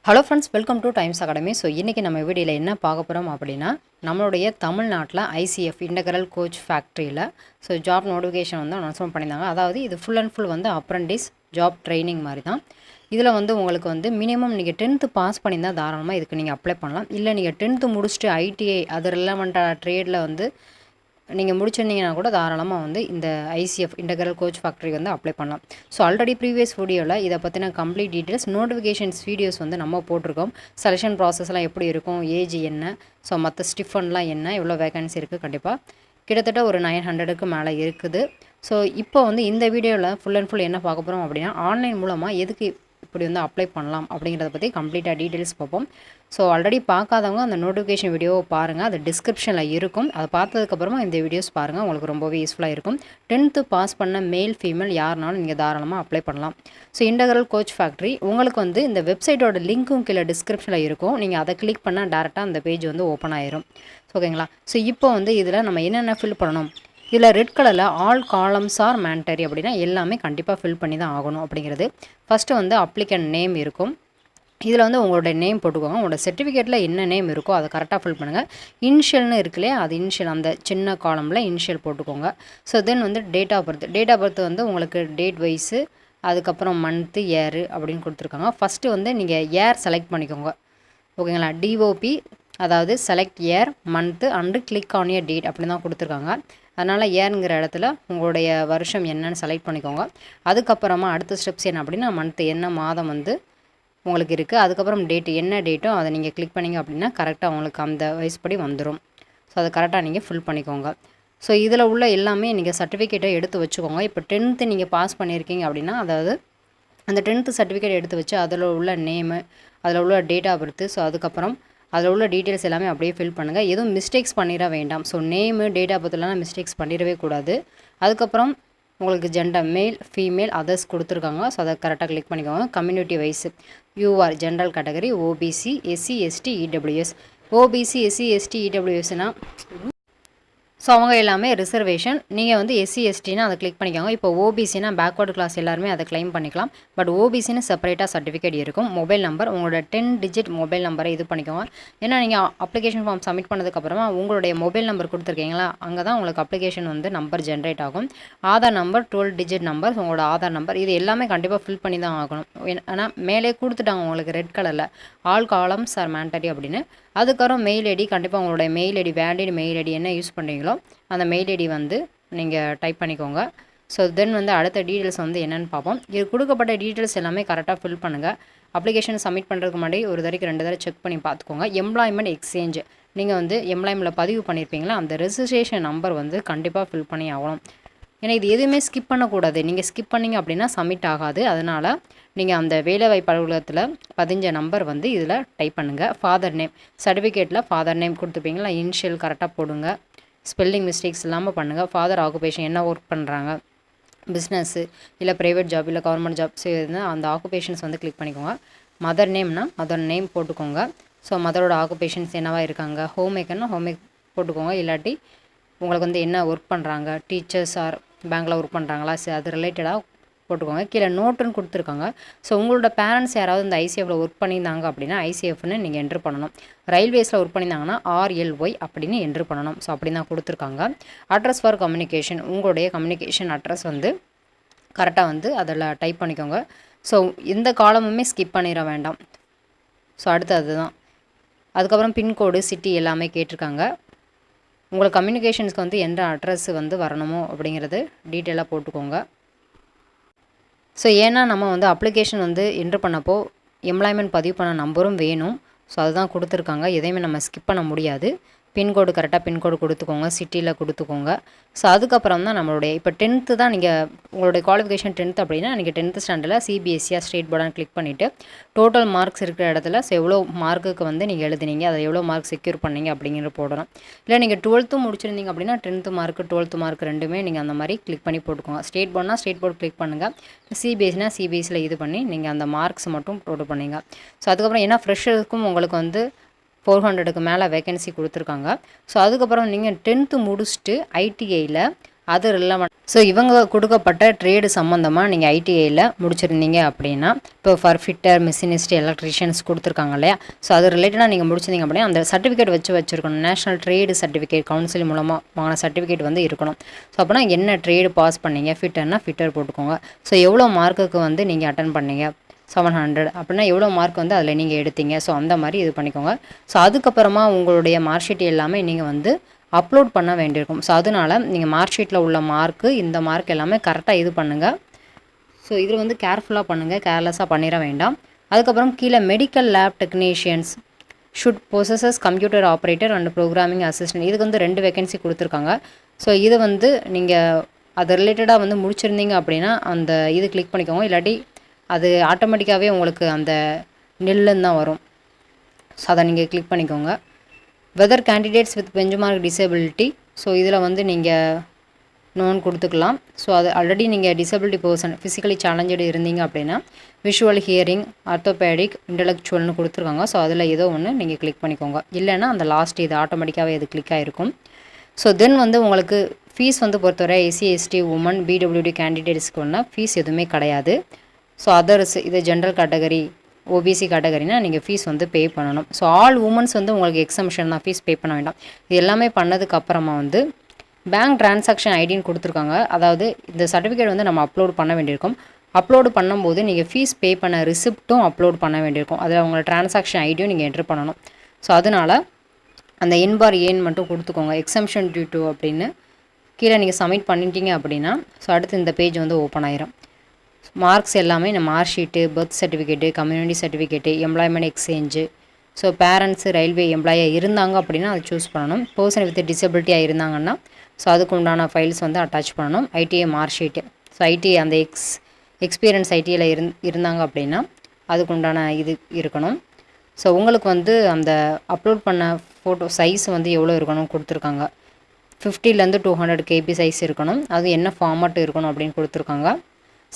Hello friends, welcome to Times academy. So இன்றைக்கி நம்ம வீடியோவில் என்ன பார்க்க போகிறோம் அப்படின்னா, நம்மளுடைய தமிழ்நாட்டில் ஐசிஎஃப் இன்டெக்ரல் கோச் ஃபேக்ட்ரியில் ஜாப் நோட்டிஃபிகேஷன் வந்து அனௌன்ஸ்மெண்ட் பண்ணியிருந்தாங்க. அதாவது இது ஃபுல் அண்ட் ஃபுல் வந்து அப்ரெண்டிஸ் ஜாப் ட்ரைனிங் மாதிரி தான். இதில் வந்து உங்களுக்கு வந்து மினிமம் நீங்கள் 10th பாஸ் பண்ணியிருந்தால் தாராளமாக இதுக்கு நீங்கள் அப்ளை பண்ணலாம். இல்லை நீங்கள் 10th முடிச்சுட்டு ஐடிஐ அது ரிலவெண்ட்டான ட்ரேடில் வந்து நீங்கள் முடிச்சிருந்தீங்கன்னா கூட தாராளமாக வந்து இந்த ஐசிஎஃப் இன்டெக்ரல் கோச் ஃபேக்ட்ரி வந்து அப்ளை பண்ணலாம். ஸோ ஆல்ரெடி ப்ரீவியஸ் வீடியோவில் இதை பற்றின கம்ப்ளீட் டீட்டெயில்ஸ் நோட்டிஃபிகேஷன்ஸ் வீடியோஸ் வந்து நம்ம போட்டிருக்கோம். செலெக்ஷன் ப்ராசஸ்லாம் எப்படி இருக்கும், ஏஜ் என்ன, ஸோ மற்ற ஸ்டிஃபன்லாம் என்ன, எவ்வளோ வேகன்சி இருக்குது, கண்டிப்பாக கிட்டத்தட்ட ஒரு 900க்கு மேலே இருக்குது. ஸோ இப்போ வந்து இந்த வீடியோவில் ஃபுல் அண்ட் ஃபுல் என்ன பார்க்க போகிறோம் அப்படின்னா, ஆன்லைன் மூலமாக எதுக்கு இப்படி வந்து அப்ளை பண்ணலாம் அப்படிங்கிறத பற்றி கம்ப்ளீட்டாக டீட்டெயில்ஸ் பார்ப்போம். ஸோ ஆல்ரெடி பார்க்காதவங்க அந்த நோட்டிஃபிகேஷன் வீடியோவை பாருங்கள், அது டிஸ்கிரிப்ஷனில் இருக்கும். அதை பார்த்ததுக்கப்புறமா இந்த வீடியோஸ் பாருங்கள், உங்களுக்கு ரொம்பவே யூஸ்ஃபுல்லாக இருக்கும். 10th பாஸ் பண்ண மேல் ஃபீமேல் யாருனாலும் நீங்கள் தாராளமாக அப்ளை பண்ணலாம். ஸோ இன்டெக்ரல் கோச் ஃபேக்ட்ரி உங்களுக்கு வந்து இந்த வெப்சைட்டோட லிங்க்கும் கீழே டிஸ்கிரிப்ஷனில் இருக்கும். நீங்கள் அதை கிளிக் பண்ணால் டேரெக்டாக அந்த பேஜ் வந்து ஓப்பன் ஆயிரும். ஓகேங்களா? ஸோ இப்போ வந்து இதில் நம்ம என்னென்ன ஃபில் பண்ணணும், இதில் ரெட் கலரில் ஆல் காலம்ஸ் ஆர் மேண்டரி அப்படின்னா எல்லாமே கண்டிப்பாக ஃபில் பண்ணி தான் ஆகணும் அப்படிங்கிறது. ஃபஸ்ட்டு வந்து அப்ளிகண்ட் நேம் இருக்கும். இதில் வந்து உங்களோட நேம் போட்டுக்கோங்க. உங்களோட சர்டிஃபிகேட்டில் என்ன நேம் இருக்கோ அதை கரெக்டாக ஃபில் பண்ணுங்கள். இனிஷியல்னு இருக்குல்லையே, அது இனிஷியல் அந்த சின்ன காலமில் இனிஷியல் போட்டுக்கோங்க. ஸோ தென் வந்து டேட் ஆஃப் பர்த் வந்து உங்களுக்கு டேட் வைஸு, அதுக்கப்புறம் மந்த்து, இயரு அப்படின்னு கொடுத்துருக்காங்க. ஃபஸ்ட்டு வந்து நீங்கள் இயர் செலக்ட் பண்ணிக்கோங்க. ஓகேங்களா? டிஓபி, அதாவது select year, month and click on year date அப்படி தான் கொடுத்துருக்காங்க. அதனால் இயருங்கிற இடத்துல உங்களுடைய வருஷம் என்னன்னு செலக்ட் பண்ணிக்கோங்க. அதுக்கப்புறமா அடுத்த ஸ்டெப்ஸ் என்ன அப்படின்னா, மந்த்து என்ன மாதம் வந்து உங்களுக்கு இருக்குது, அதுக்கப்புறம் டேட்டு என்ன டேட்டோ அதை நீங்கள் கிளிக் பண்ணிங்க அப்படின்னா கரெக்டாக உங்களுக்கு அந்த வயசுப்படி வந்துடும். ஸோ அதை கரெக்டாக நீங்கள் ஃபில் பண்ணிக்கோங்க. ஸோ இதில் உள்ள எல்லாமே நீங்கள் சர்டிஃபிகேட்டை எடுத்து வச்சுக்கோங்க. இப்போ 10th நீங்கள் பாஸ் பண்ணியிருக்கீங்க அப்படின்னா, அதாவது அந்த 10th சர்டிஃபிகேட் எடுத்து வச்சு அதில் உள்ள நேமு, அதில் உள்ள டேட் ஆஃப் பர்த்து, ஸோ அதுக்கப்புறம் அதில் உள்ள டீட்டெயில்ஸ் எல்லாமே அப்படியே ஃபில் பண்ணுங்கள். எதுவும் மிஸ்டேக்ஸ் பண்ணிட வேண்டாம். ஸோ நேமு, டேட் ஆஃப் பர்த்லாம் மிஸ்டேக்ஸ் பண்ணிடவே கூடாது. அதுக்கப்புறம் உங்களுக்கு ஜெண்டர் மேல், ஃபீமேல், அதர்ஸ் கொடுத்துருக்காங்க. ஸோ அதை கரெக்டாக கிளிக் பண்ணிக்கோங்க. Community wise you are general category, OBC, SC, ST, EWS. OBC, SC, ST, இடபிள்யூஎஸ்னால் ஸோ அவங்க எல்லாமே ரிசர்வேஷன். நீங்கள் வந்து எஸ்சி, எஸ்டினா அதை கிளிக் பண்ணிக்கோங்க. இப்போ ஓபிசினா பேக்வர்டு கிளாஸ் எல்லாருமே அதை கிளைம் பண்ணிக்கலாம். பட் ஓபிசின்னு செப்பரேட்டாக சர்டிஃபிகேட் இருக்கும். மொபைல் நம்பர், உங்களோட 10 டிஜிட் மொபைல் நம்பரை இது பண்ணிக்கோங்க. ஏன்னா நீங்கள் அப்ளிகேஷன் ஃபார்ம் சப்மிட் பண்ணதுக்கப்புறமா உங்களுடைய மொபைல் நம்பர் கொடுத்துருக்கீங்களா, அங்கே தான் உங்களுக்கு அப்ளிகேஷன் வந்து நம்பர் ஜென்ரேட் ஆகும். ஆதார் நம்பர் 12 டிஜிட் நம்பர், உங்களோட ஆதார் நம்பர், இது எல்லாமே கண்டிப்பாக ஃபில் பண்ணி தான் ஆகணும். ஆனால் மேலே கொடுத்துட்டாங்க உங்களுக்கு ரெட் கலரில் ஆல் காலம்ஸ் ஆர் மேண்டரி அப்படின்னு. அதுக்கப்புறம் மெயில் ஐடி, கண்டிப்பாக உங்களுடைய mail ID, valid mail ID என்ன யூஸ் பண்ணுறீங்களோ அந்த மெயில் ஐடி வந்து நீங்கள் டைப் பண்ணிக்கோங்க. ஸோ தென் வந்து அடுத்த டீட்டெயில்ஸ் வந்து என்னென்னு பார்ப்போம். இது கொடுக்கப்பட்ட டீட்டெயில்ஸ் எல்லாமே கரெக்டாக ஃபில் பண்ணுங்கள். அப்ளிகேஷன் சப்மிட் பண்ணுறதுக்கு முன்னாடி ஒரு தடவைக்கு 2 தடவை செக் பண்ணி பார்த்துக்கோங்க. எம்ப்ளாய்மெண்ட் எக்ஸ்சேஞ்ச் நீங்கள் வந்து எம்ப்ளாய்மெண்ட்டில் பதிவு பண்ணியிருப்பீங்களா, அந்த ரெஜிஸ்ட்ரேஷன் நம்பர் வந்து கண்டிப்பாக ஃபில் பண்ணி ஆகணும். ஏன்னா இது எதுவுமே ஸ்கிப் பண்ணக்கூடாது. நீங்கள் ஸ்கிப் பண்ணிங்க அப்படின்னா சப்மிட் ஆகாது. அதனால் நீங்கள் அந்த வேலைவாய்ப்பு அலுவலகத்தில் பதிஞ்ச நம்பர் வந்து இதில் டைப் பண்ணுங்கள். ஃபாதர் நேம், சர்டிஃபிகேட்டில் ஃபாதர் நேம் கொடுத்துருப்பீங்களா, இனிஷியல் கரெக்டாக போடுங்க. ஸ்பெல்லிங் மிஸ்டேக்ஸ் இல்லாமல் பண்ணுங்கள். ஃபாதர் ஆக்குபேஷன் என்ன ஒர்க் பண்ணுறாங்க, பிஸ்னஸ்ஸு இல்லை ப்ரைவேட் ஜாப் இல்லை கவர்மெண்ட் ஜாப் செய்யுதுன்னா அந்த ஆக்குபேஷன்ஸ் வந்து கிளிக் பண்ணிக்கோங்க. மதர் நேம்னா மதர் நேம் போட்டுக்கோங்க. ஸோ மதரோட ஆக்குபேஷன்ஸ் என்னவா இருக்காங்க, ஹோம் மேக்கர்னா ஹோம் மேக் போட்டுக்கோங்க. இல்லாட்டி உங்களுக்கு வந்து என்ன ஒர்க் பண்ணுறாங்க, டீச்சர்ஸ் ஆர் பேங்க்கில் ஒர்க் பண்ணுறாங்களா, அது ரிலேட்டடாக போட்டுக்கோங்க. கீழே நோட்டுன்னு கொடுத்துருக்காங்க. ஸோ உங்களோட பேரண்ட்ஸ் யாராவது இந்த ஐசிஎஃப்பில் ஒர்க் பண்ணியிருந்தாங்க அப்படின்னா ஐசிஎஃப்னு நீங்கள் என்ட்ரு பண்ணணும். ரயில்வேஸில் ஒர்க் பண்ணியிருந்தாங்கன்னா RLY அப்படின்னு என்ட்ரு பண்ணணும். ஸோ அப்படி தான் கொடுத்துருக்காங்க. அட்ரஸ் ஃபார் கம்யூனிகேஷன், உங்களுடைய கம்யூனிகேஷன் அட்ரஸ் வந்து கரெக்டாக வந்து அதில் டைப் பண்ணிக்கோங்க. ஸோ எந்த காலமுமே ஸ்கிப் பண்ணிட வேண்டாம். ஸோ அடுத்து அதுதான். அதுக்கப்புறம் பின்கோடு, சிட்டி எல்லாமே கேட்டிருக்காங்க. உங்களுக்கு கம்யூனிகேஷன்ஸ்க்கு வந்து எந்த அட்ரஸ் வந்து வரணுமோ அப்படிங்கிறது டீட்டெயிலாக போட்டுக்கோங்க. ஸோ ஏன்னா நம்ம வந்து அப்ளிகேஷன் வந்து என்ட்ரு பண்ணப்போ எம்ப்ளாய்மெண்ட் பதிவு பண்ண நம்பரும் வேணும். ஸோ அதுதான் கொடுத்துருக்காங்க. எதையுமே நம்ம ஸ்கிப் பண்ண முடியாது. பின்கோடு கரெக்டாக பின்கோடு கொடுத்துக்கோங்க, சிட்டியில் கொடுத்துக்கோங்க. ஸோ அதுக்கப்புறம் தான் நம்மளுடைய இப்போ 10th தான் நீங்கள் உங்களுடைய குவாலிஃபிகேஷன் 10th அப்படின்னா நீங்கள் 10th ஸ்டாண்டர்டில் சிபிஎஸ்சியாக ஸ்டேட் போர்டான்னு கிளிக் பண்ணிவிட்டு டோட்டல் மார்க்ஸ் இருக்கிற இடத்துல ஸோ எவ்வளோ மார்க்குக்கு வந்து நீங்கள் எழுதுனீங்க, அதை எவ்வளோ மார்க் செக்யூர் பண்ணீங்க அப்படிங்கிறது போடணும். இல்லை நீங்கள் 12th முடிச்சிருந்தீங்க அப்படின்னா 10th மார்க்கு 12th மார்க் ரெண்டுமே நீங்கள் அந்த மாதிரி கிளிக் பண்ணி போட்டுக்கோங்க. ஸ்டேட் போர்ட்னா ஸ்டேட் போர்டு கிளிக் பண்ணுங்கள். சிபிஎஸ்சினா சிபிஎஸ்சியில் இது பண்ணி நீங்கள் அந்த மார்க்ஸ் மட்டும் போட்டு பண்ணீங்க. ஸோ அதுக்கப்புறம் ஏன்னா ஃப்ரெஷருக்கும் உங்களுக்கு வந்து 400க்கு மேலே வேகன்சி கொடுத்துருக்காங்க. ஸோ அதுக்கப்புறம் நீங்கள் 10th முடிச்சுட்டு ஐடிஐயில் அது ரிலவெண்ட். ஸோ இவங்க கொடுக்கப்பட்ட ட்ரேடு சம்மந்தமாக நீங்கள் ஐடிஐயில் முடிச்சிருந்தீங்க அப்படின்னா, இப்போ ஃபார் ஃபிட்டர், மிஷினிஸ்ட், எலக்ட்ரிஷியன்ஸ் கொடுத்துருக்காங்க இல்லையா, ஸோ அது ரிலேட்டடாக நீங்கள் முடிச்சிருந்தீங்க அப்படின்னா அந்த சர்டிஃபிகேட் வச்சுருக்கணும். நேஷனல் ட்ரேடு சர்டிஃபிகேட் கவுன்சில் மூலமாக வாங்கின சர்டிஃபிகேட் வந்து இருக்கணும். ஸோ அப்போனா என்ன ட்ரேடு பாஸ் பண்ணீங்க, ஃபிட்டர்னா ஃபிட்டர் போட்டுக்கோங்க. ஸோ எவ்வளோ மார்க்குக்கு வந்து நீங்கள் அட்டன் பண்ணீங்க, 700 அப்படின்னா எவ்வளோ மார்க் வந்து அதில் நீங்கள் எடுத்தீங்க, ஸோ அந்த மாதிரி இது பண்ணிக்கோங்க. ஸோ அதுக்கப்புறமா உங்களுடைய மார்க் ஷீட் எல்லாமே நீங்கள் வந்து அப்லோட் பண்ண வேண்டியிருக்கும். ஸோ அதனால் நீங்கள் மார்க் ஷீட்டில் உள்ள மார்க்கு, இந்த மார்க் எல்லாமே கரெக்டாக இது பண்ணுங்கள். ஸோ இதில் வந்து கேர்ஃபுல்லாக பண்ணுங்கள், கேர்லெஸ்ஸாக பண்ணிட வேண்டாம். அதுக்கப்புறம் கீழே medical lab technicians should possesses computer operator and programming assistant, இதுக்கு வந்து 2 வேகன்சி கொடுத்துருக்காங்க. ஸோ இது வந்து நீங்கள் அது ரிலேட்டடாக வந்து முடிச்சிருந்தீங்க அப்படின்னா அந்த இது கிளிக் பண்ணிக்கோங்க. இல்லாட்டி அது ஆட்டோமேட்டிக்காகவே உங்களுக்கு அந்த நெல்லுன்னு தான் வரும். ஸோ அதை நீங்கள் கிளிக் பண்ணிக்கோங்க. Whether candidates with benchmark disability, so இதில் வந்து நீங்கள் நோன் கொடுத்துக்கலாம். ஸோ அது ஆல்ரெடி நீங்கள் டிசபிலிட்டி பர்சன், ஃபிசிக்கலி சேலஞ்சடு இருந்தீங்க அப்படின்னா விஷுவல், ஹியரிங், ஆர்த்தோபேடிக், இன்டலெக்சுவல்னு கொடுத்துருக்காங்க. ஸோ அதில் ஏதோ ஒன்று நீங்கள் கிளிக் பண்ணிக்கோங்க. இல்லைன்னா அந்த லாஸ்ட் இது ஆட்டோமேட்டிக்காகவே இது கிளிக் ஆகிருக்கும். ஸோ தென் வந்து உங்களுக்கு ஃபீஸ் வந்து பொறுத்தவரை எஸ்சி, எஸ்டி, உமன், பிடபிள்யூடி கேண்டிடேட்ஸ்க்கு ஒன்றா ஃபீஸ் எதுவுமே கிடையாது. ஸோ அதர்ஸ், இது ஜென்ரல் கேட்டகரி, ஓபிசி கேட்டகரினா நீங்கள் ஃபீஸ் வந்து பே பண்ணணும். ஸோ ஆல் உமன்ஸ் வந்து உங்களுக்கு எக்ஸம்ஷன் தான், ஃபீஸ் பே பண்ண வேண்டாம். இது எல்லாமே பண்ணதுக்கப்புறமா வந்து பேங்க் ட்ரான்சாக்ஷன் ஐடின்னு கொடுத்துருக்காங்க. அதாவது இந்த சர்டிஃபிகேட் வந்து நம்ம அப்லோட் பண்ண வேண்டியிருக்கும். அப்லோடு பண்ணும்போது நீங்கள் ஃபீஸ் பே பண்ண ரிசிப்ட்டும் அப்லோட் பண்ண வேண்டியிருக்கும். அதில் உங்களோட ட்ரான்சாக்ஷன் ஐடியும் நீங்கள் என்ட்ரு பண்ணணும். ஸோ அதனால் அந்த என்பார் ஏன் மட்டும் கொடுத்துக்கோங்க, எக்ஸம்ஷன் டியூ டு அப்படின்னு கீழே நீங்கள் சப்மிட் பண்ணிட்டீங்க அப்படின்னா ஸோ அடுத்து இந்த பேஜ் வந்து ஓப்பன் ஆயிரும். மார்க்ஸ் எல்லாமே இந்த mark sheet, birth certificate, community certificate, employment exchange. So parents railway எம்ப்ளாயாக இருந்தாங்க அப்படின்னா அதை சூஸ் பண்ணணும். பர்சன் வித் டிசபிலிட்டியாக இருந்தாங்கன்னா ஸோ அதுக்கு உண்டான ஃபைல்ஸ் வந்து அட்டாச் பண்ணணும். ITI mark sheet, so ITI அந்த எக்ஸ்பீரியன்ஸ் ஐடிஐயில் இருந்தாங்க அப்படின்னா அதுக்கு உண்டான இது இருக்கணும். ஸோ உங்களுக்கு வந்து அந்த அப்லோட் பண்ண ஃபோட்டோ சைஸ் வந்து எவ்வளோ இருக்கணும் கொடுத்துருக்காங்க. 50லேருந்து 200 KB சைஸ் இருக்கணும். அது என்ன ஃபார்மட் இருக்கணும் அப்படின்னு கொடுத்துருக்காங்க.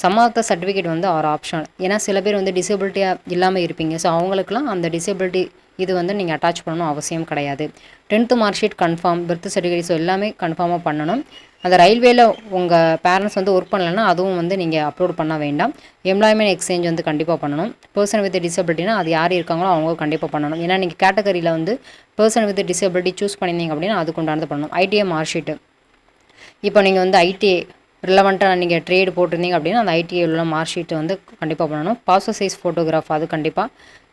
சம் ஆஃப் த சர்டிஃபிகேட் வந்து ஆர் ஆப்ஷனல். ஏன்னா சில பேர் வந்து டிசபிலிட்டியாக இல்லாமல் இருப்பீங்க. ஸோ அவங்களுக்குலாம் அந்த டிசபிலிட்டி இது வந்து நீங்கள் அட்டாச் பண்ணணும் அவசியம் கிடையாது. 10th mark sheet confirm, birth certificate, so எல்லாமே கன்ஃபார்மாக பண்ணணும். அந்த ரயில்வேல உங்கள் பேரண்ட்ஸ் வந்து ஒர்க் பண்ணலைன்னா அதுவும் வந்து நீங்கள் அப்லோட் பண்ண வேண்டாம். எம்ப்ளாய்மெண்ட் எக்ஸ்சேஞ்ச் வந்து கண்டிப்பாக பண்ணணும். பர்சன் வித் டிசபிலிட்டினா அது யார் இருக்காங்களோ அவங்க கண்டிப்பாக பண்ணணும். ஏன்னா நீங்கள் கேட்டகரியில் வந்து பர்சன் வித் டிசபிலிட்டி சூஸ் பண்ணியிருந்தீங்க அப்படின்னா அதுக்கு உண்டானது பண்ணணும். ஐடிஐ மார்க் ஷீட்டு, இப்போ நீங்கள் வந்து ஐடிஐ ரிலவெண்ட்டாக நீங்கள் ட்ரேடு போட்டிருந்தீங்க அப்படின்னா அந்த ஐடிஐ உள்ள மார்க் ஷீட்டு வந்து கண்டிப்பாக பண்ணணும். பாஸ்போர்ட் சைஸ் ஃபோட்டோகிராஃப் அது கண்டிப்பாக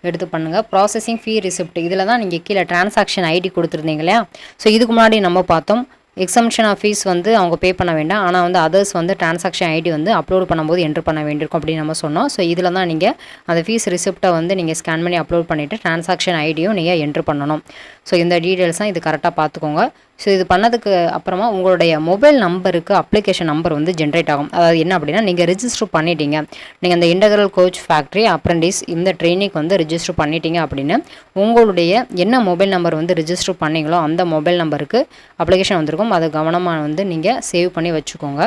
எடுத்து பண்ணுங்கள். ப்ராசஸிங் ஃபீ ரிசிப்ட், இதில் தான் நீங்கள் கீழே ட்ரான்சாக்ஷன் ஐடி கொடுத்துருந்தீங்க இல்லையா. ஸோ இதுக்கு முன்னாடி நம்ம பார்த்தோம் எக்ஸம்ஷன் ஆஃப் ஃபீஸ் வந்து அவங்க பே பண்ண வேண்டாம். ஆனால் வந்து அதர்ஸ் வந்து ட்ரான்சாக்ஷன் ஐடி வந்து அப்லோட் பண்ணும்போது என்ட்ரு பண்ண வேண்டியிருக்கும் அப்படின்னு நம்ம சொன்னோம். ஸோ இதில் தான் நீங்கள் அந்த ஃபீஸ் ரிசிப்ட்டை வந்து நீங்கள் ஸ்கேன் பண்ணி அப்லோட் பண்ணிவிட்டு ட்ரான்சாக்ஷன் ஐடியும் நீங்கள் என்ட்ரு பண்ணணும். ஸோ இந்த டீட்டெயில்ஸ் தான் இது கரெக்டாக பார்த்துக்கோங்க. ஸோ இது பண்ணதுக்கு அப்புறமா உங்களுடைய மொபைல் நம்பருக்கு அப்ளிகேஷன் நம்பர் வந்து ஜென்ரேட் ஆகும். அதாவது என்ன அப்படின்னா நீங்கள் ரிஜிஸ்டர் பண்ணிட்டீங்க, நீங்கள் இந்த இன்டெக்ரல் கோச் ஃபேக்ட்ரி அப்ரெண்டிஸ் இந்த ட்ரைனிங்க்கு வந்து ரிஜிஸ்டர் பண்ணிட்டீங்க அப்படின்னு உங்களுடைய என்ன மொபைல் நம்பர் வந்து ரிஜிஸ்டர் பண்ணீங்களோ அந்த மொபைல் நம்பருக்கு அப்ளிகேஷன் வந்திருக்கும். அதை கவனமாக வந்து நீங்கள் சேவ் பண்ணி வச்சுக்கோங்க.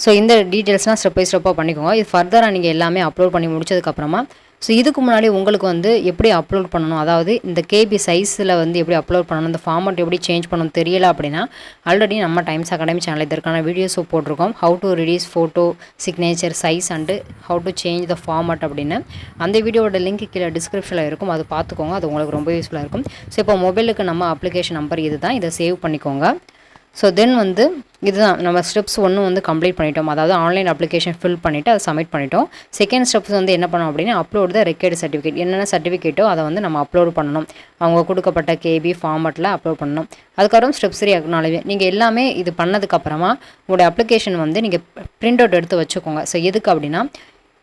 ஸோ இந்த டீட்டெயில்ஸ்லாம் ஸ்டெப் பை ஸ்டெப்பாக பண்ணிக்கோங்க. இது ஃபர்தராக நீங்கள் எல்லாமே அப்லோட் பண்ணி முடிச்சதுக்கப்புறமா ஸோ இதுக்கு முன்னாடி உங்களுக்கு வந்து எப்படி அப்லோட் பண்ணணும், அதாவது இந்த கேபி சைஸில் வந்து எப்படி அப்லோட் பண்ணணும், இந்த ஃபார்மட் எப்படி சேஞ்ச் பண்ணணும் தெரியல அப்படின்னா ஆல்ரெடி நம்ம டைம்ஸ் அகாடமி சேனல் இதற்கான வீடியோஸும் போட்டிருக்கோம். How to release photo signature size and how to change the format அப்படின்னு. அந்த வீடியோட லிங்க் கீழே டிஸ்கிரிப்ஷனில் இருக்கும், அது பார்த்துக்கோங்க. அது உங்களுக்கு ரொம்ப யூஸ்ஃபுல்லாக இருக்கும். ஸோ இப்போ மொபைலுக்கு நம்ம அப்ளிகேஷன் நம்பர் இது தான், இதை சேவ் பண்ணிக்கோங்க. ஸோ தென் வந்து இதுதான் நம்ம ஸ்டெப்ஸ் 1 வந்து கம்ப்ளீட் பண்ணிட்டோம். அதாவது ஆன்லைன் அப்ளிகேஷன் ஃபில் பண்ணிவிட்டு அதை சப்மிட் பண்ணிட்டோம். செகண்ட் ஸ்டெப்ஸ் வந்து என்ன பண்ணோம் அப்படின்னா அப்லோட் த ரெக்கார்டு சர்டிஃபிகேட். என்னென்ன சர்டிஃபிகேட்டோ அதை வந்து நம்ம அப்லோட் பண்ணணும். அவங்க கொடுக்கப்பட்ட கேபி ஃபார்மட்டில் அப்லோட் பண்ணணும். அதுக்கப்புறம் ஸ்டெப் 3 அக்னாலேஜ். நீங்கள் எல்லாமே இது பண்ணதுக்கப்புறமா உங்களுடைய அப்ளிகேஷன் வந்து நீங்கள் பிரிண்ட் அவுட் எடுத்து வச்சுக்கோங்க. ஸோ எதுக்கு அப்படின்னா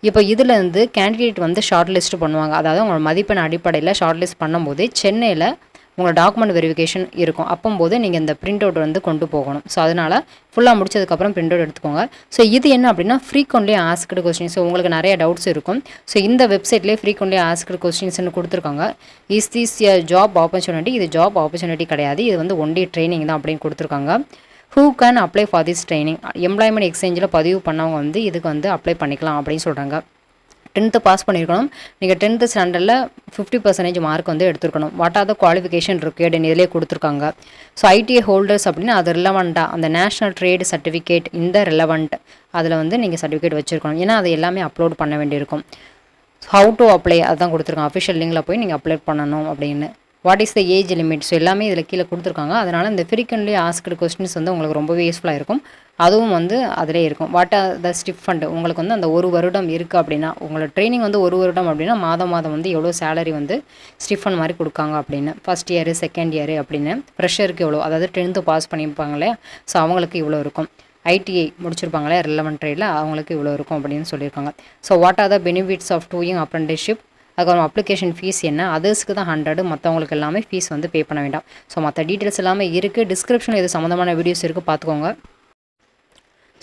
இப்போ இதிலேருந்து கேண்டிடேட் வந்து ஷார்ட் லிஸ்ட் பண்ணுவாங்க. அதாவது உங்களோட மதிப்பெண் அடிப்படையில் ஷார்ட் லிஸ்ட் பண்ணும்போது சென்னையில் உங்களோட டாக்குமெண்ட் வெரிஃபிகேஷன் இருக்கும். அப்போது நீங்கள் இந்த பிரிண்ட் அவுட் வந்து கொண்டு போகணும். ஸோ அதனால் ஃபுல்லாக முடிச்சதுக்கப்புறம் பிரிண்ட் அவுட் எடுத்துக்கோங்க. ஸோ இது என்ன அப்படின்னா ஃப்ரீக்வெண்ட்லி ஆஸ்க்டு கொஸ்டின்ஸ். ஸோ உங்களுக்கு நிறைய டவுட்ஸ் இருக்கும். ஸோ இந்த வெப்சைட்லேயே ஃப்ரீக்வெண்ட்லி ஆஸ்க்டு கொஸ்டின்ஸ்னு கொடுத்துருக்காங்க. Is this a job opportunity? இது ஜாப் ஆப்பர்ச்சுனிட்டி கிடையாது, இது வந்து ஒன்லி ட்ரைனிங் தான் அப்படின்னு கொடுத்துருக்காங்க. Who can apply for this training? Employment எக்ஸ்சேஞ்சில் பதிவு பண்ணவங்க வந்து இதுக்கு வந்து அப்ளை பண்ணிக்கலாம் அப்படின்னு சொல்கிறாங்க. 10th பாஸ் பண்ணியிருக்கணும். நீங்கள் 10th ஸ்டாண்டர்டில் 50% மார்க் வந்து எடுத்துருக்கணும். What are the qualification required இதிலே கொடுத்துருக்காங்க. ஸோ ஐடிஐ ஹோல்டர்ஸ் அப்படின்னா அது ரிலவெண்ட்டாக அந்த நேஷனல் ட்ரேட் சர்டிஃபிகேட் இந்த ரிலவெண்ட் அதில் வந்து நீங்கள் சர்டிஃபிகேட் வச்சுருக்கணும். ஏன்னா அது எல்லாமே அப்லோட் பண்ண வேண்டியிருக்கும். ஹவு டு அப்ளை அதுதான் கொடுத்துருக்காங்க. அஃபிஷியல் லிங்கில் போய் நீங்கள் அப்ளை பண்ணணும் அப்படின்னு. What is the age limit, so எல்லாமே இதில் கீழே கொடுத்துருக்காங்க. அதனால் இந்த ஃப்ரீக்வென்ட்லி ஆஸ்க்டு கொஸ்டின்ஸ் வந்து உங்களுக்கு ரொம்பவே யூஸ்ஃபுல்லாக இருக்கும். அதுவும் வந்து அதிலே இருக்கும். வாட் ஆர் த ஸ்டிஃபண்ட், உங்களுக்கு வந்து அந்த 1 வருடம் இருக்குது அப்படின்னா, உங்களோட ட்ரைனிங் வந்து 1 வருடம் அப்படின்னா மாதம் வந்து எவ்வளோ சேலரி வந்து ஸ்டிஃபண்ட் மாதிரி கொடுக்காங்க அப்படின்னு. ஃபஸ்ட் இயர், செகண்ட் இயர் அப்படின்னு. ஃப்ரெஷருக்கு எவ்வளோ, அதாவது 10th பாஸ் பண்ணியிருப்பாங்களே, ஸோ அவங்களுக்கு இவ்வளோ இருக்கும். ஐடிஐ முடிச்சிருப்பாங்களே ரிலவெண்ட் ட்ரேடில் அவங்களுக்கு இவ்வளோ இருக்கும் அப்படின்னு சொல்லியிருக்காங்க. So what are the benefits of doing apprenticeship, அதுக்கப்புறம் அப்ளிகேஷன் ஃபீஸ் என்ன, அதர்ஸ்க்கு தான் 100, மற்றவங்களுக்கு எல்லாமே ஃபீஸ் வந்து பே பண்ண வேண்டாம். ஸோ மற்ற டீட்டெயில்ஸ் எல்லாமே இருக்குது. டிஸ்கிரிப்ஷனில் இது சம்மந்தமான வீடியோஸ் இருக்குது, பார்த்துக்கோங்க.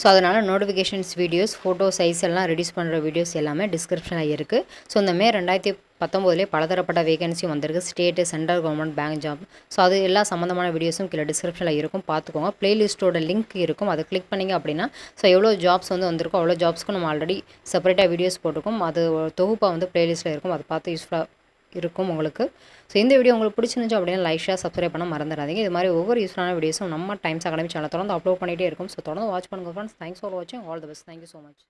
ஸோ அதனால் நோட்டிஃபிகேஷன்ஸ் வீடியோஸ், ஃபோட்டோ சைஸ் எல்லாம் ரெடியூஸ் பண்ணுற வீடியோஸ் எல்லாமே டிஸ்கிரிப்ஷனில் இருக்குது. ஸோ இந்த மே 2019 பலதரப்பட்ட வேகன்சி வந்திருக்கு. State, central government, bank job. So அது எல்லா சம்மந்தமான வீடியோஸும் கீழே டிஸ்கிரிப்ஷனில் இருக்கும், பார்த்துக்கோங்க. ப்ளேலிஸ்ட்டோட லிங்க் இருக்கும், அதை கிளிக் பண்ணிங்க அப்படின்னா ஸோ எவ்வளோ ஜாப்ஸ் வந்து வந்திருக்கோ அவ்வளோ ஜாப்ஸ்க்கு நம்ம ஆல்ரெடி செப்பரேட்டாக வீடியோஸ் போட்டிருக்கோம். அது தொகுப்பாக வந்து ப்ளேலிஸ்ட்டில் இருக்கும், அதை பார்த்து யூஸ்ஃபுல்லாக இருக்கும் உங்களுக்கு. ஸோ இந்த வீடியோ உங்களுக்கு பிடிச்சிருந்துச்சு அப்படின்னா லைக், ஷேர், சப்ஸ்கிரைப் பண்ண மறந்துடாதீங்க. இது மாதிரி ஒவ்வொரு யூஸ்ஃபுல்லான வீடியோஸும் நம்ம டைம்ஸ் அகாடமி சேனல் தொடர்ந்து அப்லோட் பண்ணிகிட்டே இருக்கும். ஸோ தொடர்ந்து வாட்ச் பண்ணுங்கள் ஃப்ரெண்ட்ஸ். தேங்க்ஸ் ஃபார் வாட்சிங். All the best. Thank you so much.